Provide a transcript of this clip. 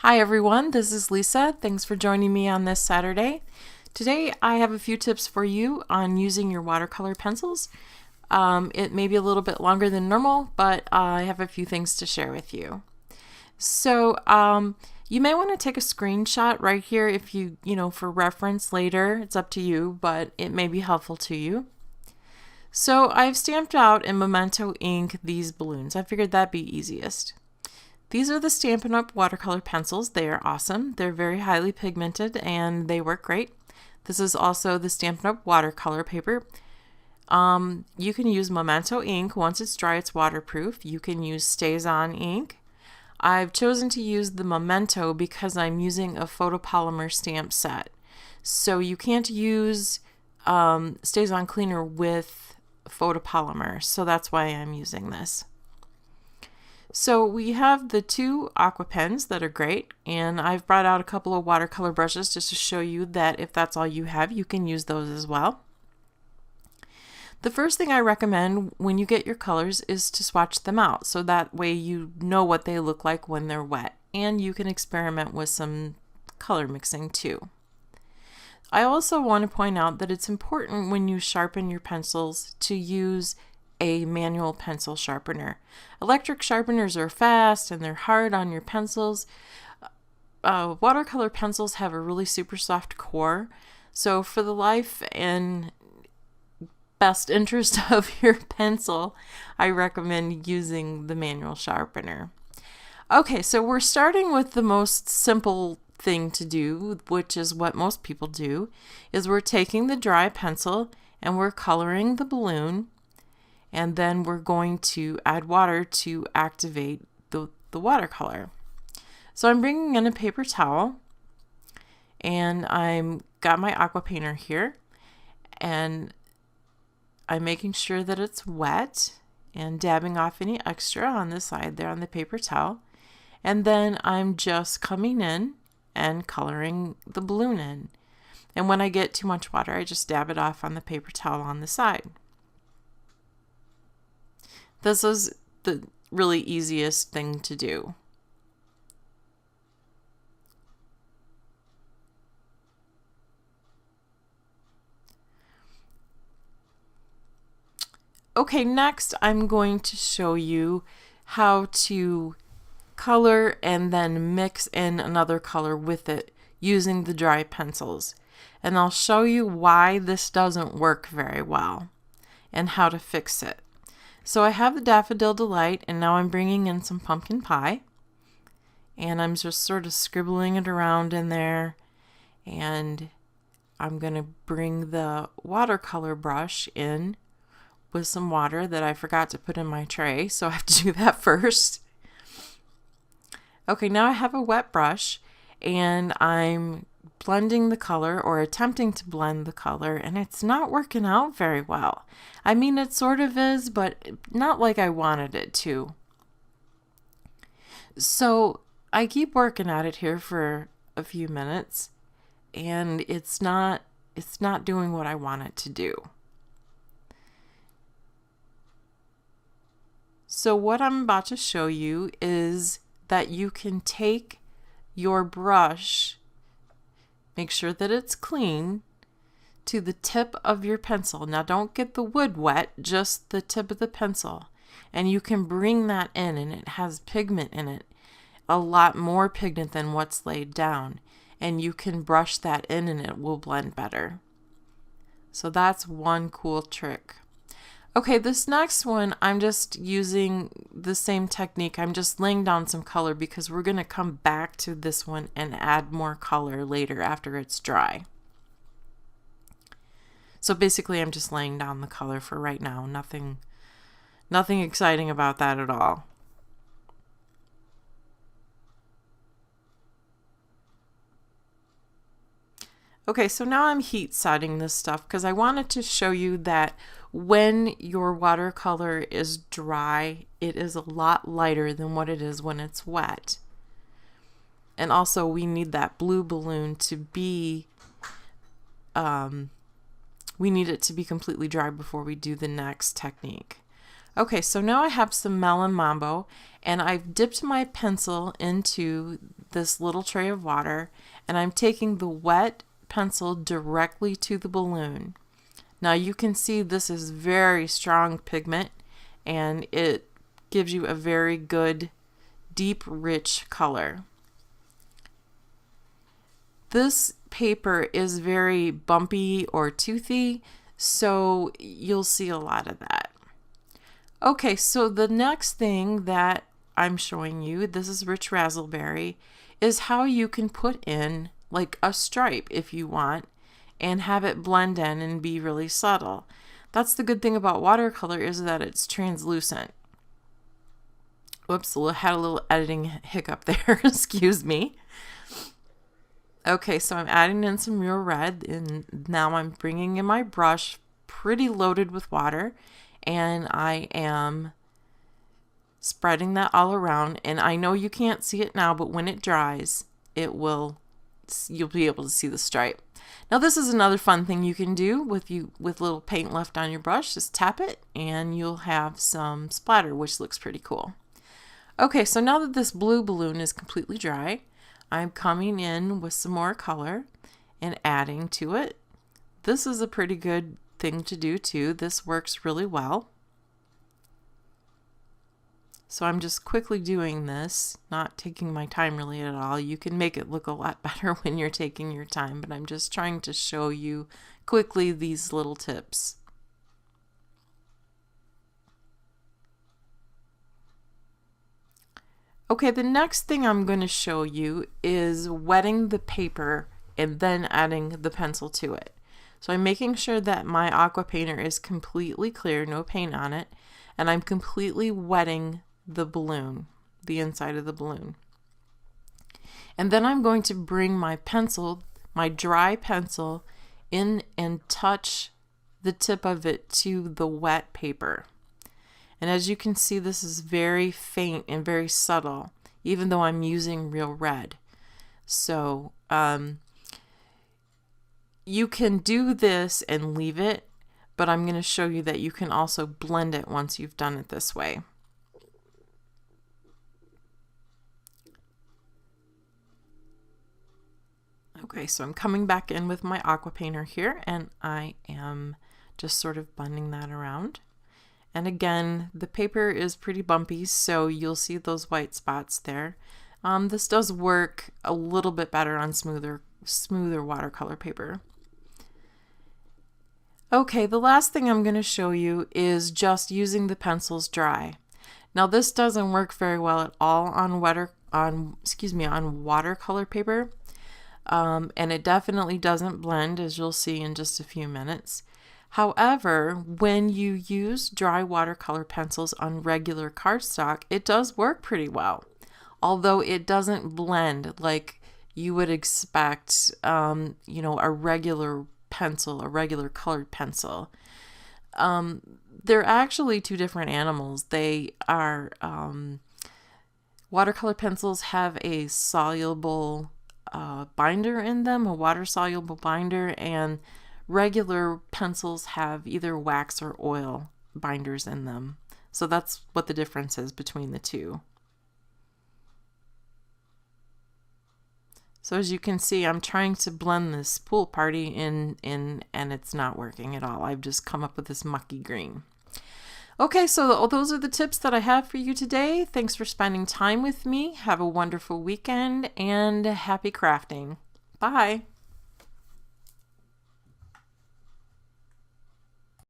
Hi everyone, this is Lisa. Thanks for joining me on this Saturday. Today I have a few tips for you on using your watercolor pencils. It may be a little bit longer than normal, but I have a few things to share with you. So you may want to take a screenshot right here if you for reference later. It's up to you, but it may be helpful to you. So I've stamped out in Memento ink these balloons. I figured that'd be easiest. These are the Stampin' Up! Watercolor pencils. They are awesome. They're very highly pigmented and they work great. This is also the Stampin' Up! Watercolor paper. You can use Memento ink. Once it's dry, it's waterproof. You can use Stays-On ink. I've chosen to use the Memento because I'm using a photopolymer stamp set. So you can't use Stays-On cleaner with photopolymer. So that's why I'm using this. So we have the two aqua pens that are great, and I've brought out a couple of watercolor brushes just to show you that if that's all you have, you can use those as well. The first thing I recommend when you get your colors is to swatch them out, so that way you know what they look like when they're wet, and you can experiment with some color mixing too. I also want to point out that it's important when you sharpen your pencils to use a manual pencil sharpener. Electric sharpeners are fast and they're hard on your pencils. Watercolor pencils have a really super soft core, so for the life and best interest of your pencil, I recommend using the manual sharpener. Okay, so we're starting with the most simple thing to do, which is what most people do, is we're taking the dry pencil and we're coloring the balloon, and then we're going to add water to activate the watercolor. So I'm bringing in a paper towel, and I'm got my aqua painter here, and I'm making sure that it's wet and dabbing off any extra on the side there on the paper towel, and then I'm just coming in and coloring the balloon in. And when I get too much water, I just dab it off on the paper towel on the side. This is the really easiest thing to do. Okay, next I'm going to show you how to color and then mix in another color with it using the dry pencils. And I'll show you why this doesn't work very well and how to fix it. So I have the Daffodil Delight, and now I'm bringing in some pumpkin pie, and I'm just sort of scribbling it around in there, and I'm going to bring the watercolor brush in with some water that I forgot to put in my tray, so I have to do that first. Okay, now I have a wet brush, and I'm blending the color, or attempting to blend the color, and it's not working out very well. I mean, it sort of is, but not like I wanted it to. So I keep working at it here for a few minutes, and it's not doing what I want it to do. So what I'm about to show you is that you can take your brush, make sure that it's clean, to the tip of your pencil. Now don't get the wood wet, just the tip of the pencil. And you can bring that in, and it has pigment in it, a lot more pigment than what's laid down. And you can brush that in and it will blend better. So that's one cool trick. Okay, this next one, I'm just using the same technique. I'm just laying down some color because we're going to come back to this one and add more color later after it's dry. So basically I'm just laying down the color for right now. Nothing exciting about that at all. Okay, so now I'm heat setting this stuff because I wanted to show you that when your watercolor is dry, it is a lot lighter than what it is when it's wet. And also we need that blue balloon to be, we need it to be completely dry before we do the next technique. Okay, so now I have some Melon Mambo, and I've dipped my pencil into this little tray of water, and I'm taking the wet pencil directly to the balloon. Now you can see this is very strong pigment, and it gives you a very good, deep, rich color. This paper is very bumpy or toothy, so you'll see a lot of that. Okay, so the next thing that I'm showing you, this is Rich Razzleberry, is how you can put in like a stripe if you want and have it blend in and be really subtle. That's the good thing about watercolor, is that it's translucent. Whoops, I had a little editing hiccup there, excuse me. Okay, so I'm adding in some real red, and now I'm bringing in my brush pretty loaded with water, and I am spreading that all around. And I know you can't see it now, but when it dries, you'll be able to see the stripe. Now this is another fun thing you can do with little paint left on your brush. Just tap it and you'll have some splatter, which looks pretty cool. Okay, so now that this blue balloon is completely dry, I'm coming in with some more color and adding to it. This is a pretty good thing to do too. This works really well. So I'm just quickly doing this, not taking my time really at all. You can make it look a lot better when you're taking your time, but I'm just trying to show you quickly these little tips. Okay, the next thing I'm going to show you is wetting the paper and then adding the pencil to it. So I'm making sure that my aqua painter is completely clear, no paint on it, and I'm completely wetting the balloon, the inside of the balloon. And then I'm going to bring my pencil, my dry pencil, in and touch the tip of it to the wet paper. And as you can see, this is very faint and very subtle, even though I'm using real red. So you can do this and leave it, but I'm going to show you that you can also blend it once you've done it this way. Okay, so I'm coming back in with my aqua painter here, and I am just sort of blending that around. And again, the paper is pretty bumpy, so you'll see those white spots there. This does work a little bit better on smoother watercolor paper. Okay, the last thing I'm going to show you is just using the pencils dry. Now this doesn't work very well at all on watercolor paper. And it definitely doesn't blend, as you'll see in just a few minutes. However, when you use dry watercolor pencils on regular cardstock, it does work pretty well, although it doesn't blend like you would expect, you know, a regular pencil, a regular colored pencil. They're actually two different animals. They are, watercolor pencils have a soluble binder in them, a water-soluble binder, and regular pencils have either wax or oil binders in them. So that's what the difference is between the two. So as you can see, I'm trying to blend this pool party in and it's not working at all. I've just come up with this mucky green. Okay, so those are the tips that I have for you today. Thanks for spending time with me. Have a wonderful weekend and happy crafting. Bye.